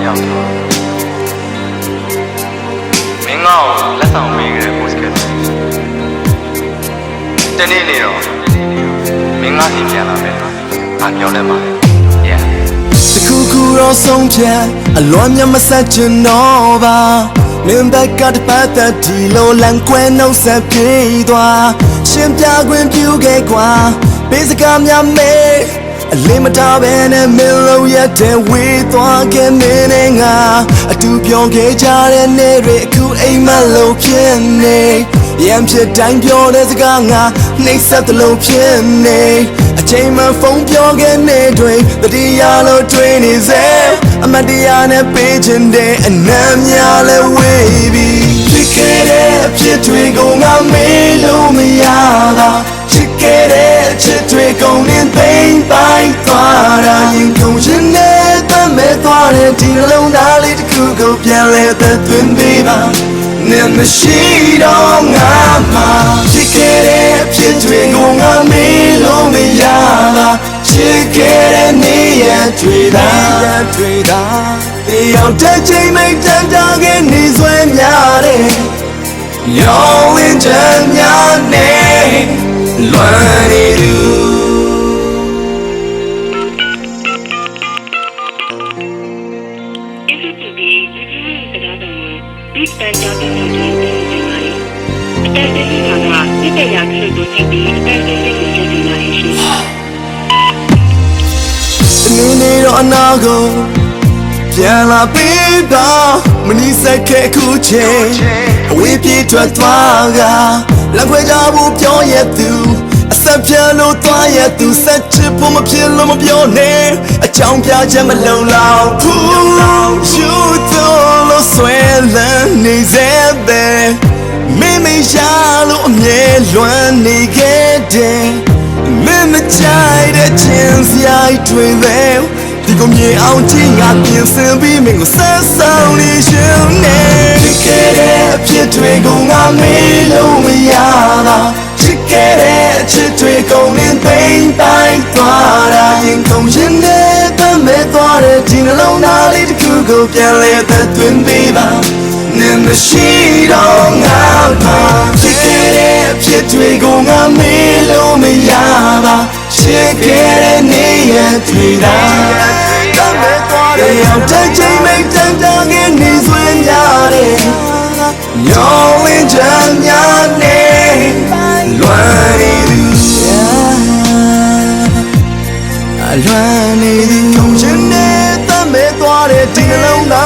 ရောက်တော့မင်းငါ့ကိုလက်ဆောင်ပေးခဲ့တဲ့ postcard တနေ့နေတော့မင်းငါ့အိမ်ပြန်လာမယ်ငါပြောလဲမှာတခုခုတော့ဆုံးဖြတ်အလွန်မြတ်မဆက်ချင်တော့ပါမင်းဘက်ကတပတ်သက်ဒီလိုလန်ကွဲနှုတ်ဆက်ပြေးသွားရှင်းပြခွင့်ပြုခဲ့ကွာပေးစကားများမေးအလေးမထားပဲနဲ့မင်းလုံးရတဲ့ဝေးသွားခဲ့မင်းနဲ့ငါအတူပြောခဲ့ကြတဲ့နေ့တွေအခုအိမ်မလို့ဖြစ်နေရံဖြစ်တိုင်းပြောတဲ့စကားငါနှိမ့်ဆက်သလိုဖြစ်နေအချိန်မှဖုန်းပြောခဲ့နေတွေတတိယလို့တွေ့နေစေအမတရားနဲ့ပေးချင်တဲ့အနံ့များလဲဝေးပြီးဖြစ်ခဲ့တဲ့အဖြစ်တွေကိုငါမေးလို့မရတာချစ်ခဲ့တဲ့အချစ်တွေကုန်နေသိမ့်ပိုင်းသွားတာရင်ကုန်ရှင်နဲ့တမဲသွားတဲ့ဒီလုံးသားလေးတစ်ခုကိုပြန်လဲသက်သွင်းပေးပါနဲ့မရှိတော့ငါမှဖြစ်ခဲ့တဲ့အဖြစ်တွေကိုငါမေးလို့မရတာချစ်ခဲ့တဲ့နေ့ရက်တွေသာတရားတဲ့ချိန်မိတ်တန်တာခဲ့နေဆွဲများတယ်ရောင်းဝင်းချမ်းများနဲ့လွမ်းနေသူဒီတန်ကြတဲ့နေ့တွေတင်လာတယ်။အတက်တဲ့ခါမှာဒီတရားကြီးတို့ကြည့်ပြီးအတက်တဲ့နေ့ကိုကြည့်လာရရှိ။ဒီနေ့တော့အနာကိုပြန်လာပြီးတော့မနီးစက်ခဲ့ခုချိန်အဝေးပြေးထွက်သွားကလက်ခွဲကြဖို့ပြောရသူအဆက်ပြလို့သွားရသူဆက်ချစ်ဖို့မဖြစ်လို့မပြောနဲ့အကြောင်းပြချက်မလုံလောက်ဘူးယူတော့လို့ဆွဲလန်းနေစေတဲ့မိမိရှာလို့အမြဲလွမ်းနေခဲ့တယ်မင်းမချိုက်တဲ့ချင်းစရိုက်တွေပဲဒီကိုမြေအောင်ချင်းငါပြင်ဆင်ပြီးမင်းကိုဆက်ဆောင်နေရှင်နေဖြစ်ခဲ့တဲ့အဖြစ်တွေကိုငါမေးလို့မရတာချစ်ခဲ့တဲ့အချစ်တွေကုန်နေသိမ့်တိုင်းသွားတာရင်ကုန်ရှင်နဲ့တမဲသွားတဲ့ဒီနှလုံးသားလေးတစ်ခုကိုပြန်လဲသက်သွင်းပေးပါနဲ့မရှိတော့ငါမှချစ်ခဲ့တဲ့အဖြစ်တွေကိုငါမေးလို့မရပါချစ်ခဲ့တဲ့နေ့ရက်တွေသာတမဲသွားတဲ့ရောက်တဲ့ချိန်မိတ်တန်တာခဲ့နေဆွေးများတယ်ညောင်းဝင်းချမ်းများနဲ့လွမ်းနေသူလွမ်းနေသူကုန်ရှင်နဲ့တမဲသွားတဲ့ဒီနှလုံးသား